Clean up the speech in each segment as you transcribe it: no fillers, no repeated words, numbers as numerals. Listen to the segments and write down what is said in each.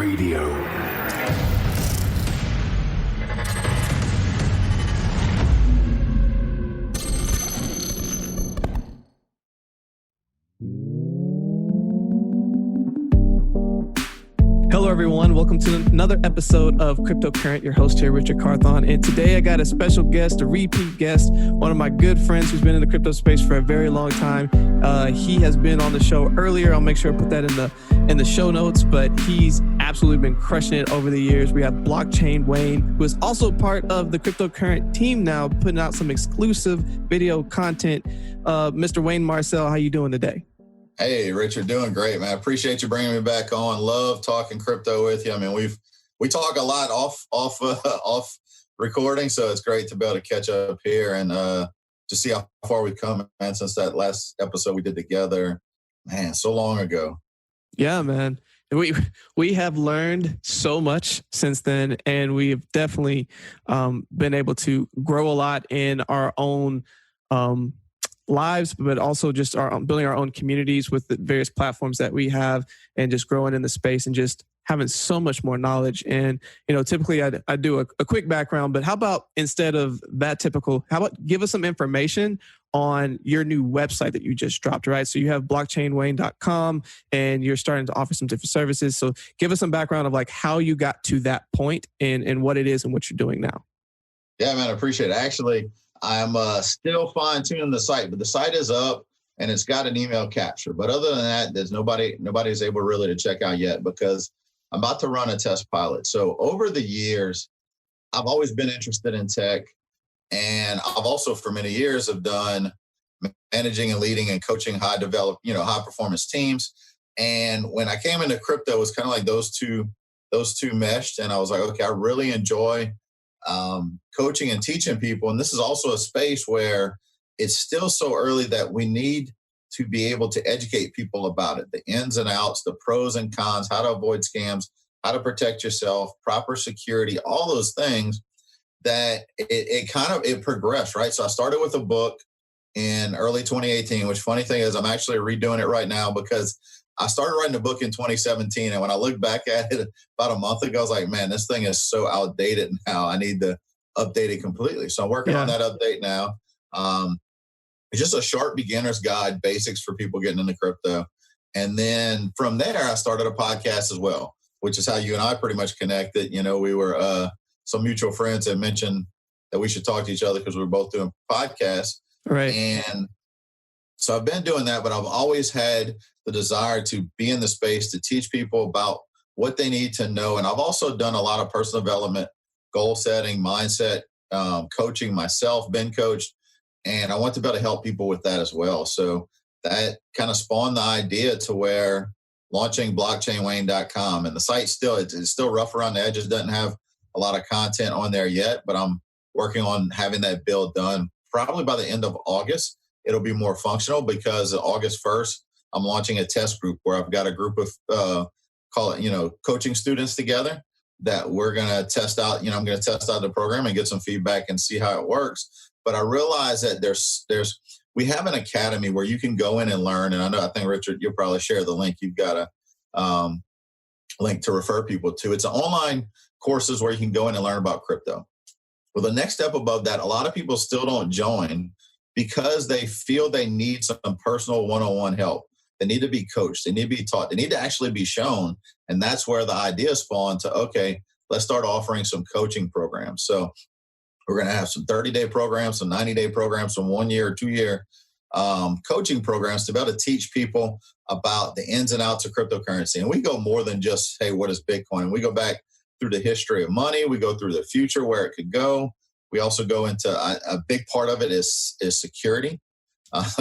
Radio. Hello, everyone. Welcome to another episode of Cryptocurrent. Your host here, Richard Carthon. And today I got a special guest, a repeat guest, one of my good friends who's been in the crypto space for a very long time. He has been on the show earlier. I'll make sure I put that in the show notes, but he's absolutely been crushing it over the years. We have Blockchain Wayne, who is also part of the Cryptocurrent team now, putting out some exclusive video content. Mr. Wayne Marcel, how you doing today? Hey, Richard, doing great, man. I appreciate you bringing me back on. Love talking crypto with you. I mean, we talk a lot off recording, so it's great to be able to catch up here and to see how far we've come, man, since that last episode we did together. Man, so long ago. Yeah, man. We have learned so much since then, and we've definitely been able to grow a lot in our own lives, but also just building our own communities with the various platforms that we have, and just growing in the space and just having so much more knowledge. And, typically I do a quick background, but how about instead of that typical, how about give us some information on your new website that you just dropped, right? So you have blockchainwayne.com and you're starting to offer some different services. So give us some background of like how you got to that point and what it is and what you're doing now. Yeah, man, I appreciate it. Actually, I'm still fine-tuning the site, but the site is up and it's got an email capture. But other than that, there's nobody's able really to check out yet because I'm about to run a test pilot. So over the years, I've always been interested in tech, and I've also for many years have done managing and leading and coaching high performance teams. And when I came into crypto, it was kind of like those two meshed, and I was like, okay, I really enjoy coaching and teaching people. And this is also a space where it's still so early that we need to be able to educate people about it, the ins and outs, the pros and cons, how to avoid scams, how to protect yourself, proper security, all those things that it progressed, right? So I started with a book in early 2018, which funny thing is I'm actually redoing it right now because I started writing a book in 2017, and when I look back at it about a month ago, I was like, man, this thing is so outdated now. I need to update it completely. So I'm working on that update now. It's just a short beginner's guide, basics for people getting into crypto. And then from there, I started a podcast as well, which is how you and I pretty much connected. We were some mutual friends that mentioned that we should talk to each other because we were both doing podcasts. Right. And so I've been doing that, but I've always had the desire to be in the space to teach people about what they need to know. And I've also done a lot of personal development, goal setting, mindset, coaching myself, been coached, and I want to be able to help people with that as well. So that kind of spawned the idea to where launching blockchainwayne.com, and the site it's still rough around the edges, doesn't have a lot of content on there yet, but I'm working on having that build done probably by the end of August. It'll be more functional because August 1st, I'm launching a test group where I've got a group of, coaching students together that we're going to test out. I'm going to test out the program and get some feedback and see how it works. But I realize that we have an academy where you can go in and learn. And I think, Richard, you'll probably share the link. You've got a link to refer people to. It's an online courses where you can go in and learn about crypto. Well, the next step above that, a lot of people still don't join because they feel they need some personal one-on-one help. They need to be coached. They need to be taught. They need to actually be shown. And that's where the idea spawned to, okay, let's start offering some coaching programs. So we're going to have some 30-day programs, some 90-day programs, some 1 year or 2 year coaching programs to be able to teach people about the ins and outs of cryptocurrency. And we go more than just, hey, what is Bitcoin? We go back through the history of money. We go through the future, where it could go. We also go into a big part of it is security,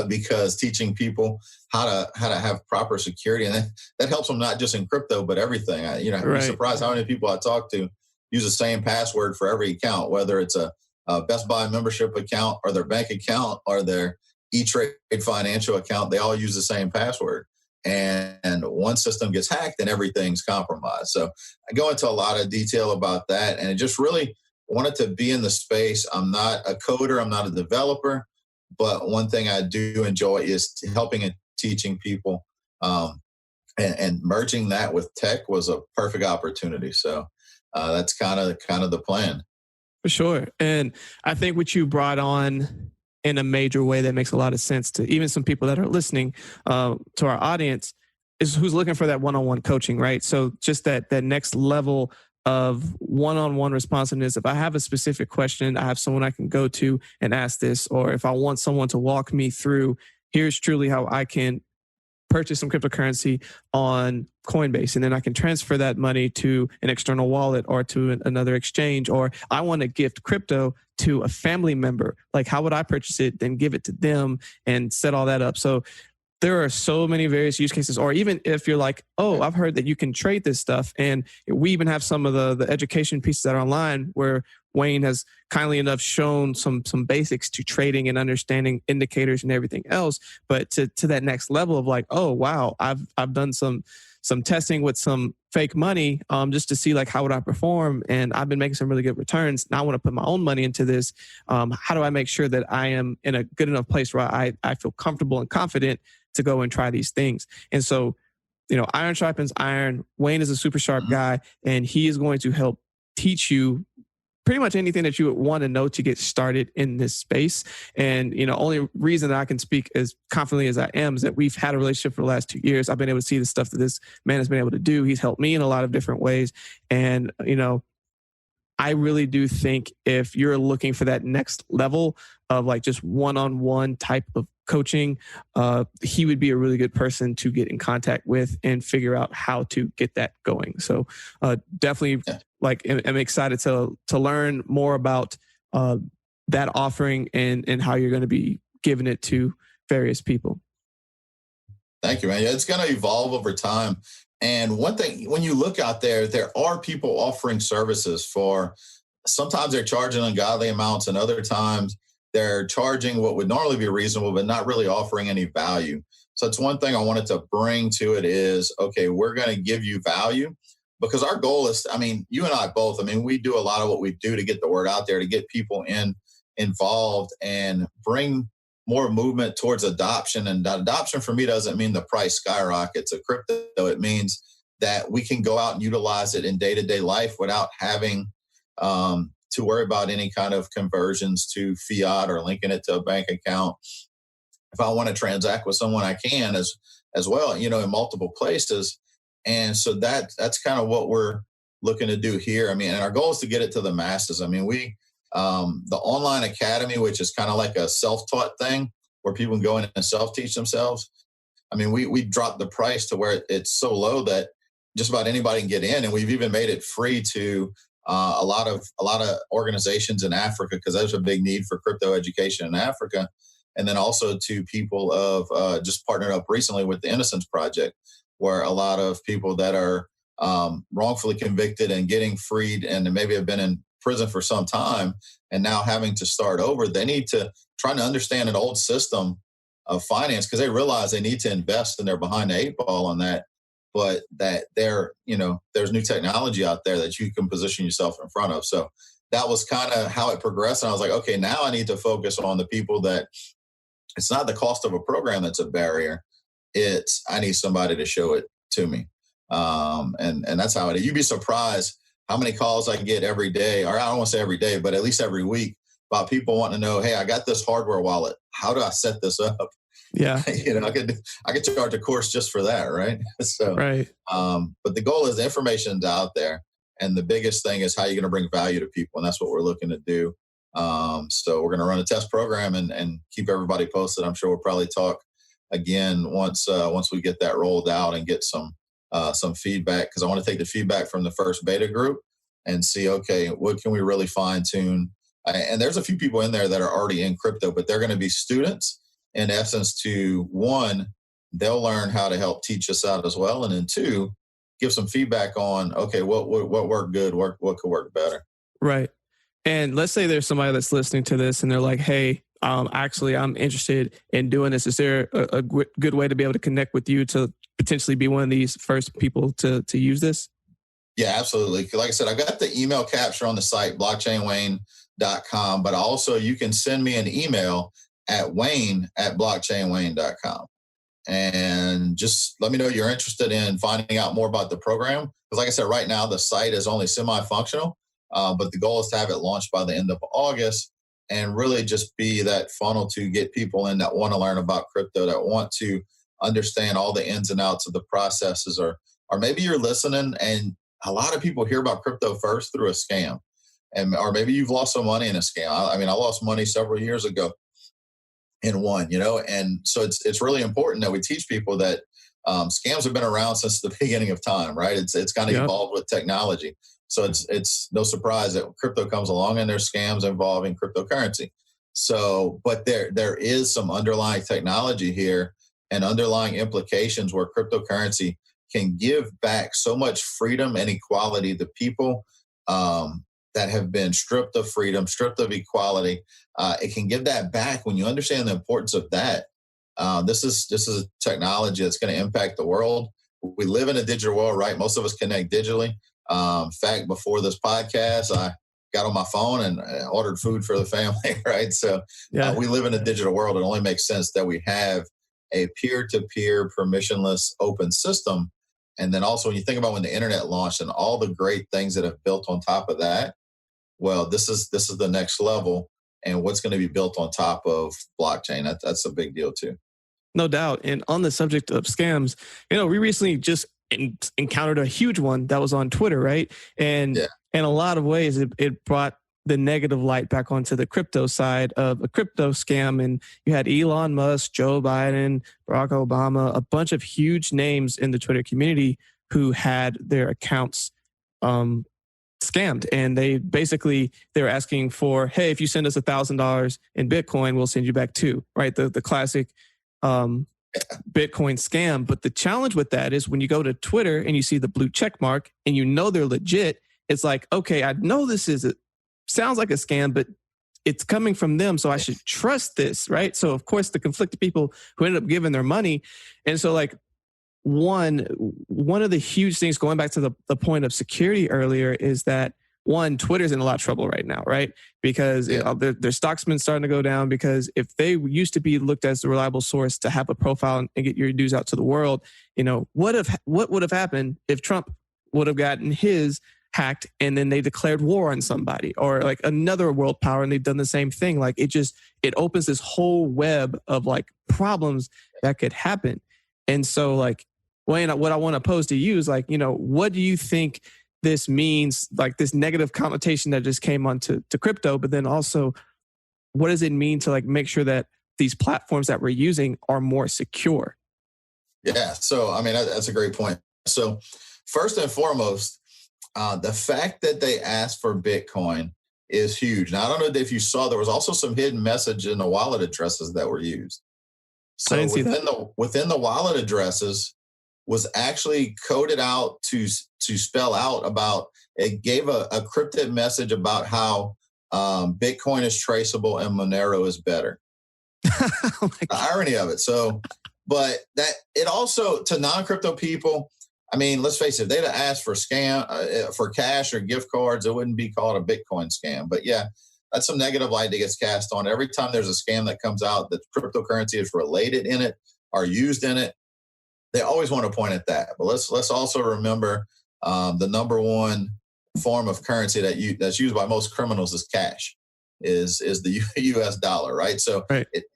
because teaching people how to have proper security, and that helps them not just in crypto but everything. I'd be surprised how many people I talk to use the same password for every account, whether it's a Best Buy membership account or their bank account or their E-Trade financial account. They all use the same password, and one system gets hacked and everything's compromised. So I go into a lot of detail about that, and it just really wanted to be in the space. I'm not a coder. I'm not a developer. But one thing I do enjoy is helping and teaching people and merging that with tech was a perfect opportunity. So that's kind of the plan. For sure. And I think what you brought on in a major way that makes a lot of sense to even some people that are listening to our audience is who's looking for that one-on-one coaching, right? So just that next level of one-on-one responsiveness. If I have a specific question, I have someone I can go to and ask this, or if I want someone to walk me through, here's truly how I can purchase some cryptocurrency on Coinbase, and then I can transfer that money to an external wallet or to another exchange, or I want to gift crypto to a family member. Like, how would I purchase it, then give it to them and set all that up? So there are so many various use cases. Or even if you're like, oh, I've heard that you can trade this stuff. And we even have some of the education pieces that are online where Wayne has kindly enough shown some basics to trading and understanding indicators and everything else. But to that next level of like, oh, wow, I've done some testing with some fake money just to see like how would I perform. And I've been making some really good returns. Now I want to put my own money into this. How do I make sure that I am in a good enough place where I feel comfortable and confident to go and try these things? And so, iron sharpens iron. Wayne is a super sharp guy, and he is going to help teach you pretty much anything that you would want to know to get started in this space. And, only reason that I can speak as confidently as I am is that we've had a relationship for the last 2 years. I've been able to see the stuff that this man has been able to do. He's helped me in a lot of different ways. And, I really do think if you're looking for that next level of like just one-on-one type of coaching, he would be a really good person to get in contact with and figure out how to get that going. So definitely I'm excited to learn more about that offering and how you're going to be giving it to various people. Thank you, man. Yeah, it's going to evolve over time. And one thing, when you look out there, there are people offering services for, sometimes they're charging ungodly amounts, and other times they're charging what would normally be reasonable, but not really offering any value. So it's one thing I wanted to bring to it is, okay, we're going to give you value, because our goal is, you and I both, we do a lot of what we do to get the word out there, to get people involved and bring more movement towards adoption. And adoption for me doesn't mean the price skyrockets of crypto. It means that we can go out and utilize it in day-to-day life without having to worry about any kind of conversions to fiat or linking it to a bank account. If I want to transact with someone, I can as well, in multiple places. And so that's kind of what we're looking to do here. And our goal is to get it to the masses. We the online academy, which is kind of like a self-taught thing where people can go in and self-teach themselves. We dropped the price to where it's so low that just about anybody can get in, and we've even made it free to a lot of organizations in Africa, because there's a big need for crypto education in Africa, and then also to people of just partnered up recently with the Innocence Project, where a lot of people that are wrongfully convicted and getting freed and maybe have been in prison for some time and now having to start over, they need to try to understand an old system of finance, because they realize they need to invest and they're behind the 8 ball on that, but that there's new technology out there that you can position yourself in front of. So that was kind of how it progressed. And I was like, okay, now I need to focus on the people that it's not the cost of a program that's a barrier. It's, I need somebody to show it to me. And that's how it is. You'd be surprised how many calls I get every day, or I don't want to say every day, but at least every week, about people wanting to know, hey, I got this hardware wallet. How do I set this up? Yeah. I could charge a course just for that. Right. So, right. But the goal is the information's out there. And the biggest thing is how you're going to bring value to people. And that's what we're looking to do. So we're going to run a test program and keep everybody posted. I'm sure we'll probably talk again once we get that rolled out and get some feedback, because I want to take the feedback from the first beta group and see, okay, what can we really fine tune? And there's a few people in there that are already in crypto, but they're going to be students in essence to, one, they'll learn how to help teach us out as well. And then two, give some feedback on, okay, what worked good, what could work better. Right. And let's say there's somebody that's listening to this and they're like, hey, actually, I'm interested in doing this. Is there a good way to be able to connect with you to potentially be one of these first people to use this? Yeah, absolutely. Like I said, I got the email capture on the site, blockchainwayne.com, but also you can send me an email at wayne@blockchainwayne.com. and just let me know you're interested in finding out more about the program. Because like I said, right now the site is only semi-functional, but the goal is to have it launched by the end of August and really just be that funnel to get people in that want to learn about crypto, that want to understand all the ins and outs of the processes, or maybe you're listening and a lot of people hear about crypto first through a scam, or maybe you've lost some money in a scam. I mean, I lost money several years ago in one, and so it's really important that we teach people that scams have been around since the beginning of time, right? It's kind of evolved with technology. So it's no surprise that crypto comes along and there's scams involving cryptocurrency. So, but there is some underlying technology here and underlying implications where cryptocurrency can give back so much freedom and equality to people that have been stripped of freedom, stripped of equality. It can give that back when you understand the importance of that. This is a technology that's going to impact the world. We live in a digital world, right? Most of us connect digitally. In fact, before this podcast, I got on my phone and ordered food for the family, right? So we live in a digital world. It only makes sense that we have a peer-to-peer, permissionless, open system. And then also when you think about when the internet launched and all the great things that have built on top of that, well, this is the next level, and what's going to be built on top of blockchain. That's a big deal too. No doubt. And on the subject of scams, we recently just encountered a huge one that was on Twitter, right? And in a lot of ways, it brought the negative light back onto the crypto side of a crypto scam. And you had Elon Musk, Joe Biden, Barack Obama, a bunch of huge names in the Twitter community who had their accounts scammed. And they were asking for, hey, if you send us $1,000 in Bitcoin, we'll send you back two, right? The classic Bitcoin scam. But the challenge with that is when you go to Twitter and you see the blue check mark and they're legit, it's like, okay, I know sounds like a scam, but it's coming from them, so I should trust this, right? So of course the conflicted people who ended up giving their money. And so like one of the huge things, going back to the point of security earlier, is that Twitter's in a lot of trouble right now, right? Because their stock's been starting to go down, because if they used to be looked as a reliable source to have a profile and get your news out to the world, what would have happened if Trump would have gotten his hacked and then they declared war on somebody, or like another world power and they've done the same thing? Like it opens this whole web of like problems that could happen. And so like, Wayne, what I want to pose to you is like, what do you think this means, like this negative connotation that just came onto crypto, but then also what does it mean to like make sure that these platforms that we're using are more secure? Yeah. So, I mean, that's a great point. So first and foremost, the fact that they asked for Bitcoin is huge. Now, I don't know if you saw, there was also some hidden message in the wallet addresses that were used. So I didn't see that. Within the wallet addresses was actually coded out to spell out about, it gave a cryptic message about how Bitcoin is traceable and Monero is better. The irony of it. So, but that it also, to non-crypto people, I mean, let's face it, if they'd have asked for for cash or gift cards, it wouldn't be called a Bitcoin scam. But yeah, that's some negative light that gets cast on. Every time there's a scam that comes out that cryptocurrency is related in it or used in it, they always want to point at that. But let's also remember the number one form of currency that's used by most criminals is cash, is the U.S. dollar, right? So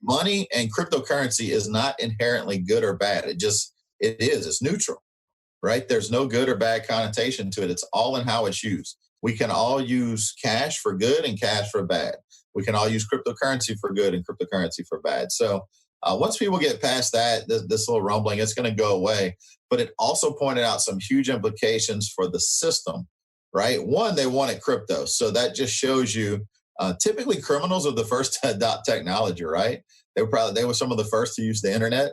money and cryptocurrency is not inherently good or bad. It's neutral. Right? There's no good or bad connotation to it. It's all in how it's used. We can all use cash for good and cash for bad. We can all use cryptocurrency for good and cryptocurrency for bad. So once people get past that, this little rumbling, it's going to go away. But it also pointed out some huge implications for the system, right? One, they wanted crypto. So that just shows you, typically criminals are the first to adopt technology, right? They were some of the first to use the internet.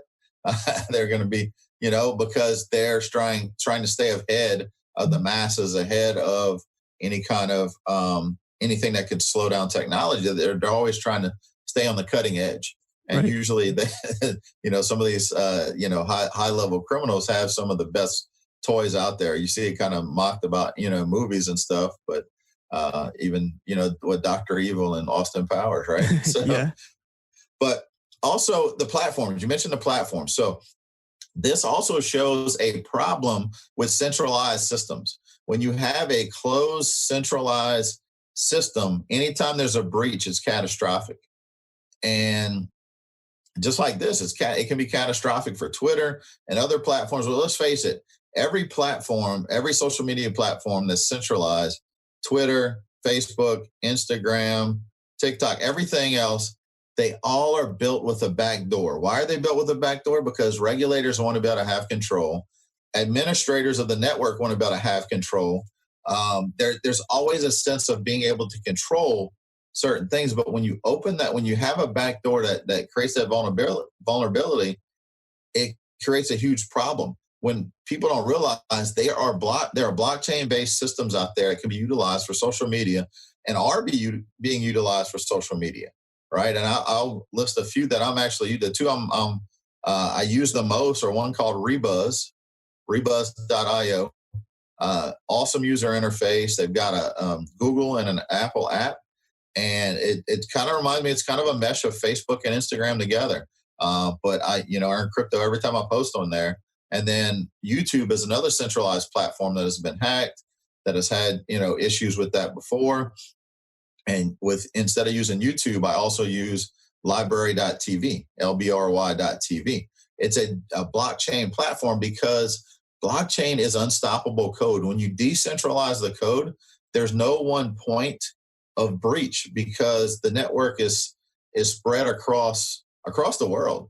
They're going to be, because they're trying to stay ahead of the masses, ahead of any kind of anything that could slow down technology. They're always trying to stay on the cutting edge. And usually, some of these, high level criminals have some of the best toys out there. You see it kind of mocked about, movies and stuff, but even, with Dr. Evil and Austin Powers, right? So, but also the platforms. You mentioned the platform. So This also shows a problem with centralized systems. When you have a closed, centralized system, anytime there's a breach, it's catastrophic. And just like this, it can be catastrophic for Twitter and other platforms. Well, let's face it, every platform, every social media platform that's centralized, Twitter, Facebook, Instagram, TikTok, everything else, they all are built with a back door. Why are they built with a back door? Because regulators want to be able to have control. Administrators of the network want to be able to have control. There's always a sense of being able to control certain things. But when you open that, when you have a back door that creates that vulnerability, it creates a huge problem. When people don't realize there are blockchain-based systems out there that can be utilized for social media and are being utilized for social media, right? And I'll list a few that I'm actually, the two I use the most are one called Rebuzz Io. Awesome user interface. They've got a Google and an Apple app. And it kind of reminds me, it's kind of a mesh of Facebook and Instagram together. But I earn crypto every time I post on there. And then YouTube is another centralized platform that has been hacked, that has had, issues with that before. And instead of using YouTube, I also use library.tv, LBRY.tv. It's a blockchain platform because blockchain is unstoppable code. When you decentralize the code, there's no one point of breach because the network is spread across the world.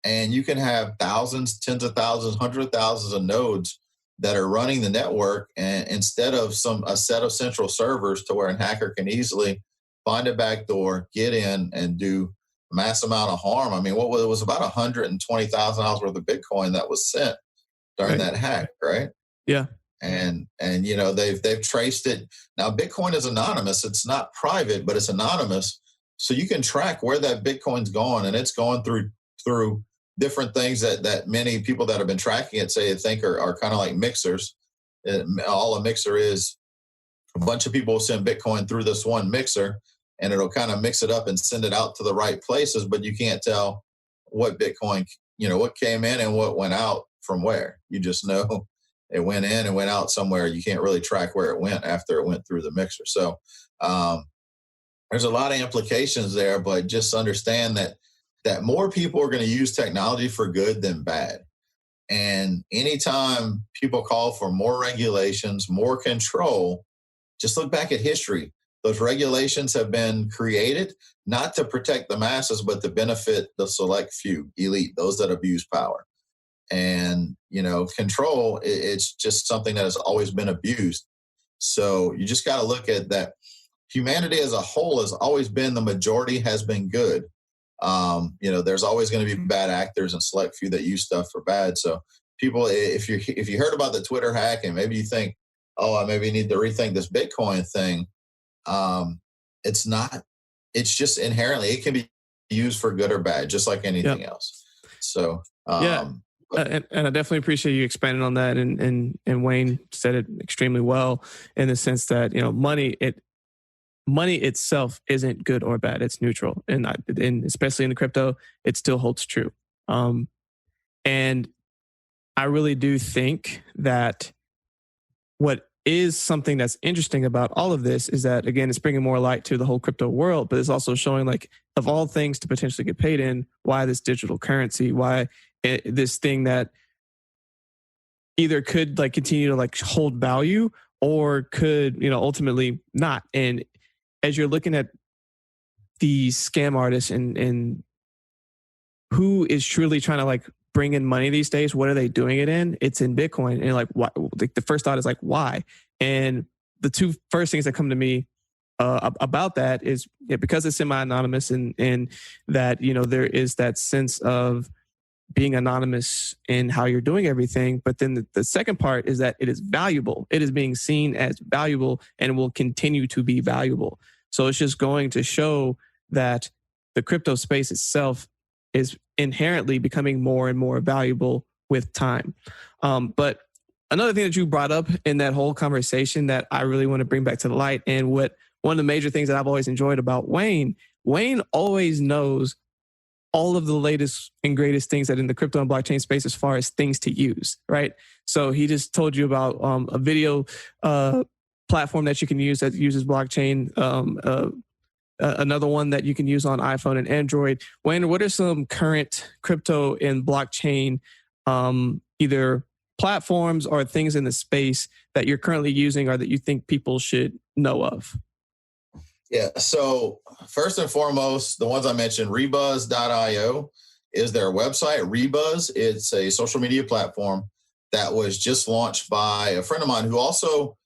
And you can have thousands, tens of thousands, hundreds of thousands of nodes that are running the network, and instead of a set of central servers to where a hacker can easily find a backdoor, get in, and do a mass amount of harm. I mean, it was about $120,000 worth of Bitcoin that was sent during that hack, right? Yeah. And they've traced it. Now, Bitcoin is anonymous. It's not private, but it's anonymous. So you can track where that Bitcoin's going, and it's going through different things that many people that have been tracking it say they think are kind of like mixers. All a mixer is, a bunch of people will send Bitcoin through this one mixer, and it'll kind of mix it up and send it out to the right places, but you can't tell what Bitcoin, what came in and what went out from where. You just know it went in and went out somewhere. You can't really track where it went after it went through the mixer. So there's a lot of implications there, but just understand that more people are going to use technology for good than bad. And anytime people call for more regulations, more control, just look back at history. Those regulations have been created not to protect the masses, but to benefit the select few, elite, those that abuse power. And, control, it's just something that has always been abused. So you just got to look at that. Humanity as a whole has always been, the majority has been good. There's always going to be bad actors and select few that use stuff for bad. So people, if you heard about the Twitter hack and maybe you think, oh, I maybe need to rethink this Bitcoin thing, it's not. It's just inherently, it can be used for good or bad, just like anything else. So and I definitely appreciate you expanding on that. And Wayne said it extremely well in the sense that money itself isn't good or bad; it's neutral, and especially in the crypto, it still holds true. And I really do think that what is something that's interesting about all of this is that, again, it's bringing more light to the whole crypto world, but it's also showing, like, of all things to potentially get paid in, why this digital currency, why this thing that either could continue to hold value or could, ultimately not. And as you're looking at these scam artists and who is truly trying to bring in money these days, what are they doing it in? It's in Bitcoin. And why? The first thought is why? And the two first things that come to me about that is because it's semi-anonymous and that, there is that sense of being anonymous in how you're doing everything. But then the second part is that it is valuable. It is being seen as valuable and will continue to be valuable. So it's just going to show that the crypto space itself is inherently becoming more and more valuable with time. But another thing that you brought up in that whole conversation that I really want to bring back to the light, and one of the major things that I've always enjoyed about Wayne always knows all of the latest and greatest things that in the crypto and blockchain space as far as things to use, right? So he just told you about a video platform that you can use that uses blockchain. Another one that you can use on iPhone and Android. Wayne, what are some current crypto and blockchain either platforms or things in the space that you're currently using or that you think people should know of? Yeah. So first and foremost, the ones I mentioned, Rebuzz.io is their website. Rebuzz, it's a social media platform that was just launched by a friend of mine who also,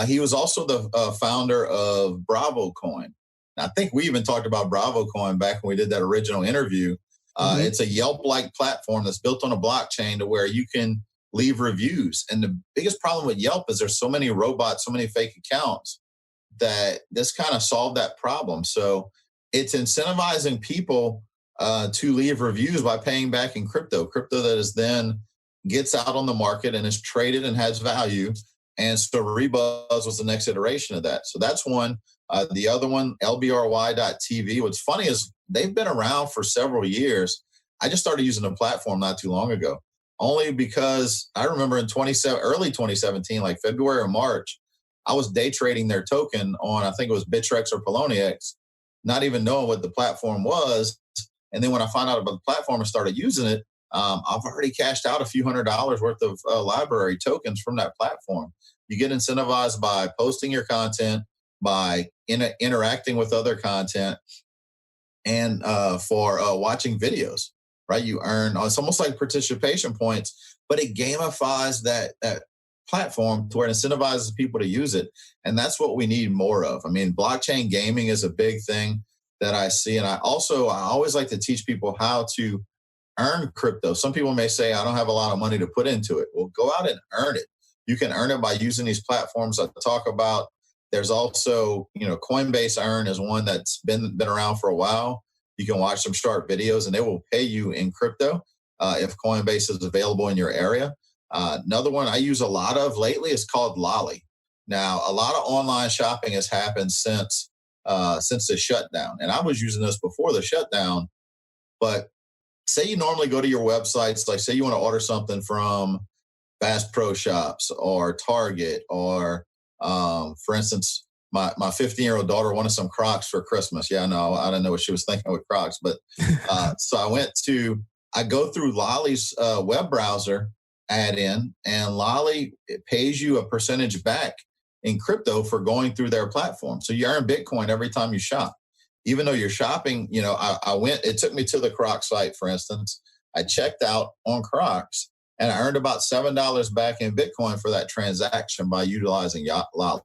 he was also the founder of Bravo Coin. I think we even talked about Bravo Coin back when we did that original interview. It's a Yelp-like platform that's built on a blockchain to where you can leave reviews. And the biggest problem with Yelp is there's so many robots, so many fake accounts that this kind of solved that problem. So it's incentivizing people to leave reviews by paying back in crypto that is then gets out on the market and is traded and has value. And so Rebuzz was the next iteration of that. So that's one. The other one, lbry.tv. What's funny is they've been around for several years. I just started using the platform not too long ago, only because I remember in early 2017, like February or March, I was day trading their token on, I think it was Bittrex or Poloniex, not even knowing what the platform was. And then when I found out about the platform and started using it, I've already cashed out a few $100s worth of library tokens from that platform. You get incentivized by posting your content, by interacting with other content, and for watching videos, right? You earn, it's almost like participation points, but it gamifies that platform to where it incentivizes people to use it. And that's what we need more of. I mean, blockchain gaming is a big thing that I see. And I always like to teach people how to earn crypto. Some people may say, I don't have a lot of money to put into it. Well, go out and earn it. You can earn it by using these platforms I talk about. There's also, Coinbase Earn is one that's been around for a while. You can watch some short videos and they will pay you in crypto if Coinbase is available in your area. Another one I use a lot of lately is called Lolly. Now, a lot of online shopping has happened since the shutdown. And I was using this before the shutdown. But say you normally go to your websites, like say you want to order something from Bass Pro Shops or Target or, for instance, my 15-year-old daughter wanted some Crocs for Christmas. Yeah, no, I don't know what she was thinking with Crocs. But so I go through Lolly's web browser add-in, and Lolly pays you a percentage back in crypto for going through their platform. So you earn Bitcoin every time you shop. Even though you're shopping, it took me to the Crocs site, for instance. I checked out on Crocs and I earned about $7 back in Bitcoin for that transaction by utilizing Lolly.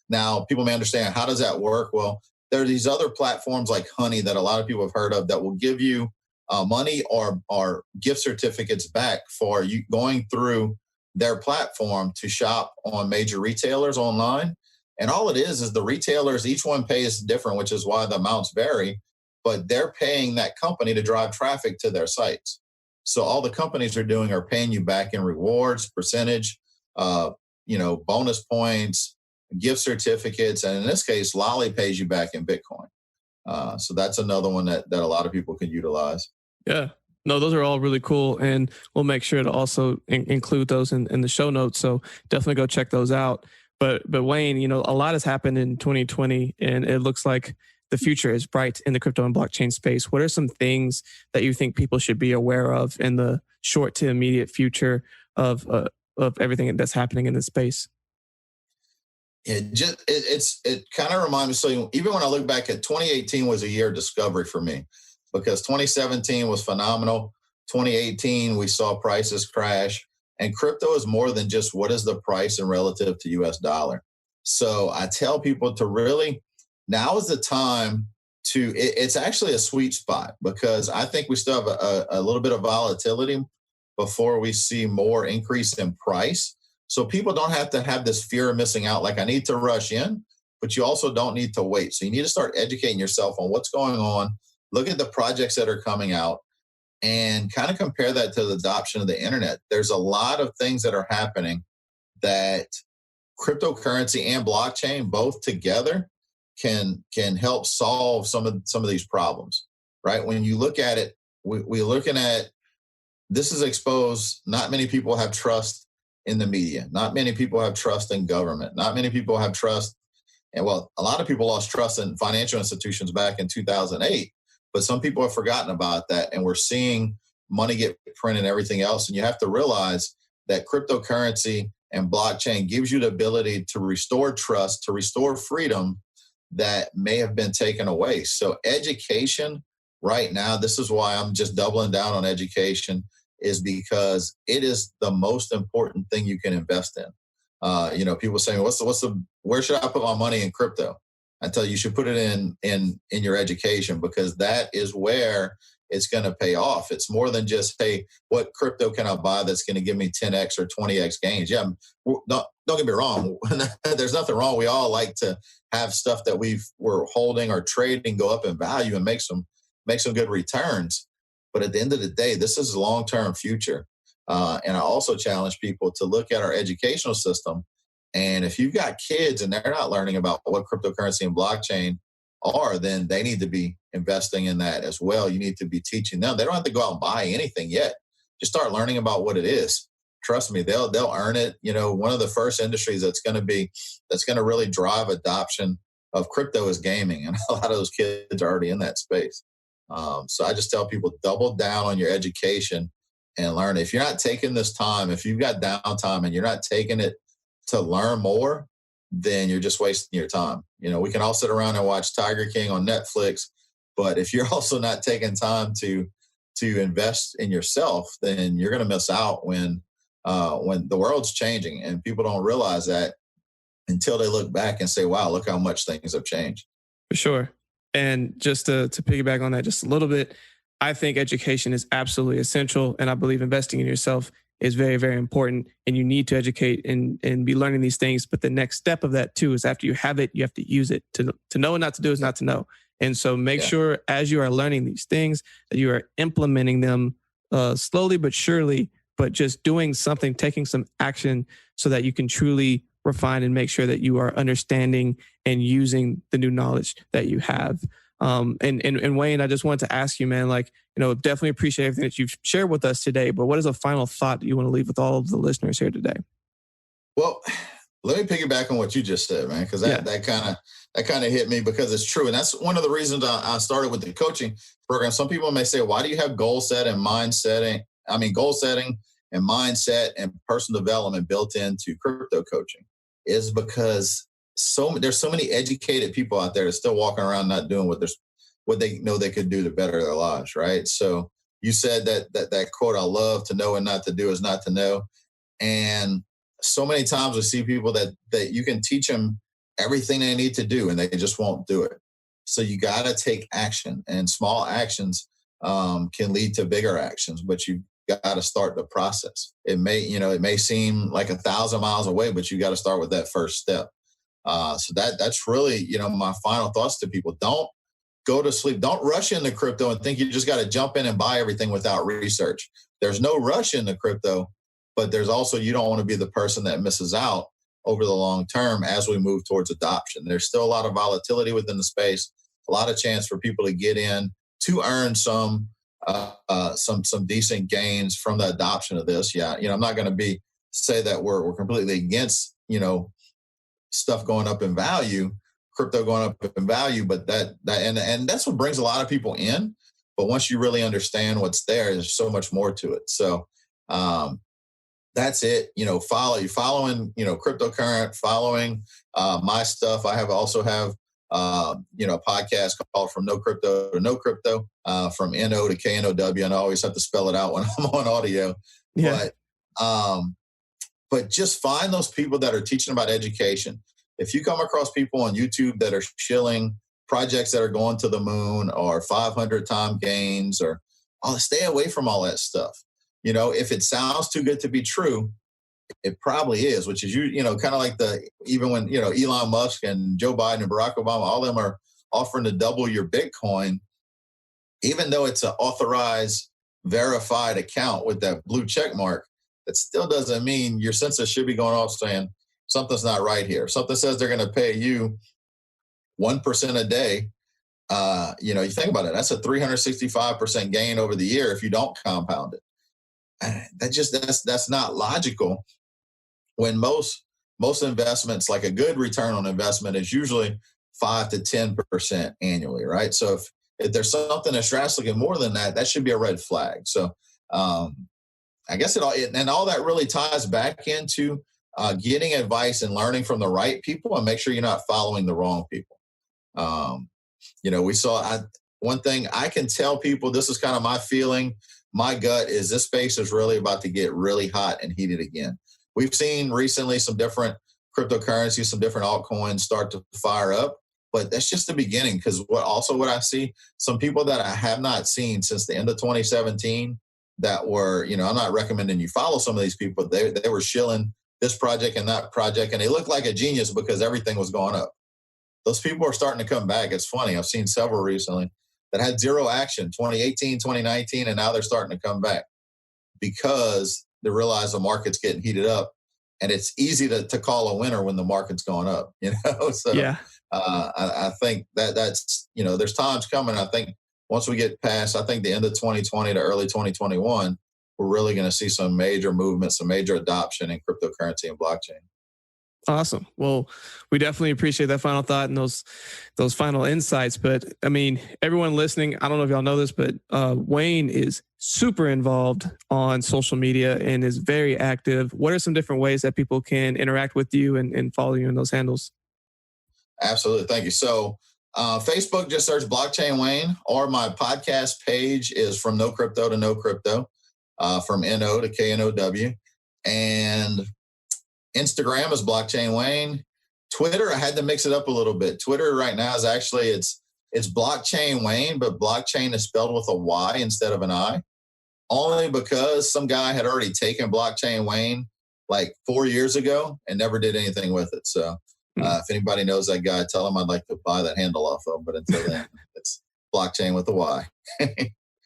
Now, people may understand, how does that work? Well, there are these other platforms like Honey that a lot of people have heard of that will give you money or gift certificates back for you going through their platform to shop on major retailers online. And all it is the retailers, each one pays different, which is why the amounts vary, but they're paying that company to drive traffic to their sites. So all the companies are doing are paying you back in rewards, percentage, bonus points, gift certificates. And in this case, Lolly pays you back in Bitcoin. So that's another one that a lot of people can utilize. Yeah. No, those are all really cool. And we'll make sure to also include those in the show notes. So definitely go check those out. But Wayne, a lot has happened in 2020 and it looks like the future is bright in the crypto and blockchain space. What are some things that you think people should be aware of in the short to immediate future of everything that's happening in this space? It kind of reminds me. So even when I look back at 2018 was a year of discovery for me, because 2017 was phenomenal. 2018 we saw prices crash, and crypto is more than just what is the price and relative to US dollar. So I tell people to really, now is the time to. It's actually a sweet spot, because I think we still have a little bit of volatility before we see more increase in price. So people don't have to have this fear of missing out, like I need to rush in, but you also don't need to wait. So you need to start educating yourself on what's going on, look at the projects that are coming out, and kind of compare that to the adoption of the internet. There's a lot of things that are happening that cryptocurrency and blockchain both together can help solve some of these problems, right? When you look at it, we're looking at, this is exposed. Not many people have trust in the media. Not many people have trust in government. Not many people have trust. And well, a lot of people lost trust in financial institutions back in 2008, but some people have forgotten about that. And we're seeing money get printed and everything else. And you have to realize that cryptocurrency and blockchain gives you the ability to restore trust, to restore freedom that may have been taken away. So education right now, this is why I'm just doubling down on education, is because it is the most important thing you can invest in. People saying, where should I put my money in crypto? I tell you, you should put it in your education, because that is where it's going to pay off. It's more than just, hey, what crypto can I buy that's going to give me 10x or 20x gains? Yeah, don't get me wrong. There's nothing wrong. We all like to have stuff that we're holding or trading go up in value and make some good returns. But at the end of the day, this is a long-term future. And I also challenge people to look at our educational system. And if you've got kids and they're not learning about what cryptocurrency and blockchain are, then they need to be investing in that as well. You need to be teaching them. They don't have to go out and buy anything yet. Just start learning about what it is. Trust me, they'll earn it. One of the first industries that's going to really drive adoption of crypto is gaming, and a lot of those kids are already in that space. So I just tell people, double down on your education and learn. If you're not taking this time, if you've got downtime and you're not taking it to learn more, then you're just wasting your time. We can all sit around and watch Tiger King on Netflix, but if you're also not taking time to invest in yourself, then you're going to miss out when the world's changing, and people don't realize that until they look back and say, wow, look how much things have changed. For sure. And just to piggyback on that just a little bit, I think education is absolutely essential. And I believe investing in yourself is very, very important. And you need to educate and be learning these things. But the next step of that too is, after you have it, you have to use it. To know and not to do is not to know. And so make sure, as you are learning these things, that you are implementing them slowly but surely, but just doing something, taking some action, so that you can truly refine and make sure that you are understanding and using the new knowledge that you have. And Wayne, I just wanted to ask you, man, definitely appreciate everything that you've shared with us today, but what is a final thought that you want to leave with all of the listeners here today? Well, let me piggyback on what you just said, man, because that kind of hit me, because it's true. And that's one of the reasons I started with the coaching program. Some people may say, why do you have goal setting and mindset and personal development built into crypto coaching? Is because there's so many educated people out there that still walking around not doing what they know they could do to better their lives, right? So you said that quote, I love, to know and not to do is not to know. And so many times we see people that you can teach them everything they need to do and they just won't do it. So you got to take action, and small actions can lead to bigger actions, but you got to start the process. It may seem like 1,000 miles away, but you got to start with that first step. So that's really, my final thoughts to people. Don't go to sleep. Don't rush into crypto and think you just got to jump in and buy everything without research. There's no rush into crypto, but there's also, you don't want to be the person that misses out over the long term as we move towards adoption. There's still a lot of volatility within the space, a lot of chance for people to get in to earn some decent gains from the adoption of this. Yeah, I'm not going to say that we're completely against stuff going up in value, crypto going up in value, but and that's what brings a lot of people in. But once you really understand what's there, there's so much more to it. So that's it. Following cryptocurrency, following my stuff. I also have a podcast called From No Crypto to No Crypto, from NO to KNOW, and I always have to spell it out when I'm on audio. Yeah. But just find those people that are teaching about education. If you come across people on YouTube that are shilling projects that are going to the moon or 500-time gains, or stay away from all that stuff. If it sounds too good to be true, it probably is, which is, kind of like even when, Elon Musk and Joe Biden and Barack Obama, all of them are offering to double your Bitcoin, even though it's an authorized, verified account with that blue check mark. That still doesn't mean your census should be going off saying something's not right here. If something says they're going to pay you 1% a day, You think about it, that's a 365% gain over the year if you don't compound it. That's not logical when most investments, like a good return on investment, is usually 5 to 10% annually, right? So if there's something that's drastically more than that, that should be a red flag. So I guess all that really ties back into getting advice and learning from the right people, and make sure you're not following the wrong people. One thing I can tell people, this is kind of my feeling, my gut is this space is really about to get really hot and heated again. We've seen recently some different cryptocurrencies, some different altcoins start to fire up, but that's just the beginning. Because what I see, some people that I have not seen since the end of 2017 that were, I'm not recommending you follow some of these people. They were shilling this project and that project, and they looked like a genius because everything was going up. Those people are starting to come back. It's funny. I've seen several recently that had zero action, 2018, 2019, and now they're starting to come back because they realize the market's getting heated up, and it's easy to call a winner when the market's going up, So yeah. I think that's, there's times coming. I think once we get past, I think the end of 2020 to early 2021, we're really going to see some major movement, some major adoption in cryptocurrency and blockchain. Awesome. Well, we definitely appreciate that final thought and those final insights. But I mean, everyone listening, I don't know if y'all know this, but Wayne is super involved on social media and is very active. What are some different ways that people can interact with you and follow you in those handles? Absolutely. Thank you. So Facebook, just search Blockchain Wayne, or my podcast page is From No Crypto to No Crypto, from NO to KNOW. And Instagram is Blockchain Wayne. Twitter, I had to mix it up a little bit. Twitter right now is actually, it's Blockchain Wayne, but blockchain is spelled with a Y instead of an I, only because some guy had already taken Blockchain Wayne like 4 years ago and never did anything with it. So if anybody knows that guy, tell him I'd like to buy that handle off of him. But until then, it's Blockchain with a Y.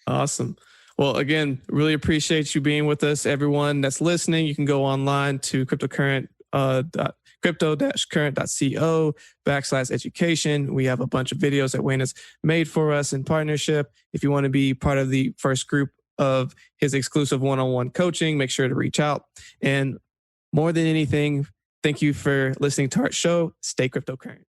Awesome. Well, again, really appreciate you being with us. Everyone that's listening, you can go online to crypto-current.co/education. We have a bunch of videos that Wayne has made for us in partnership. If you want to be part of the first group of his exclusive one-on-one coaching, make sure to reach out. And more than anything, thank you for listening to our show. Stay cryptocurrent.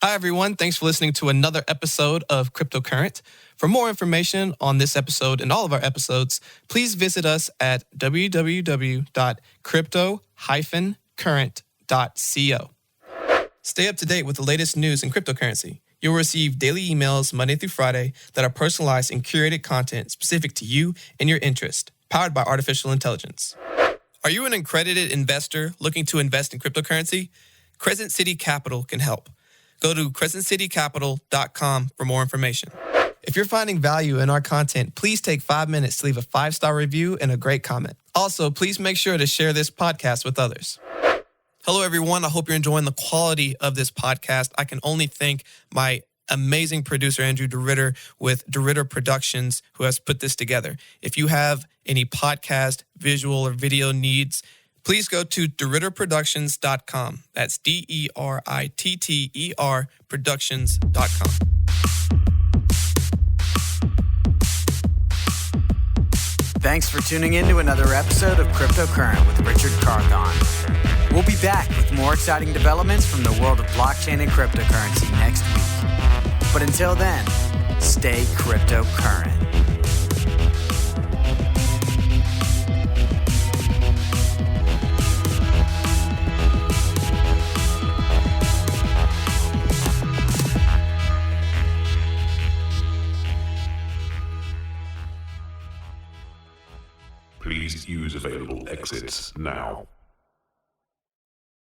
Hi, everyone. Thanks for listening to another episode of Cryptocurrent. For more information on this episode and all of our episodes, please visit us at www.crypto-current.co. Stay up to date with the latest news in cryptocurrency. You'll receive daily emails Monday through Friday that are personalized and curated content specific to you and your interest, powered by artificial intelligence. Are you an accredited investor looking to invest in cryptocurrency? Crescent City Capital can help. Go to crescentcitycapital.com for more information. If you're finding value in our content, please take 5 minutes to leave a 5-star review and a great comment. Also, please make sure to share this podcast with others. Hello, everyone. I hope you're enjoying the quality of this podcast. I can only thank my amazing producer, Andrew DeRitter, with DeRitter Productions, who has put this together. If you have any podcast, visual, or video needs, please go to DeRitterProductions.com. That's DERITTER Productions.com. Thanks for tuning in to another episode of Cryptocurrent with Richard Carthon. We'll be back with more exciting developments from the world of blockchain and cryptocurrency next week. But until then, stay cryptocurrent. Please use available exits now.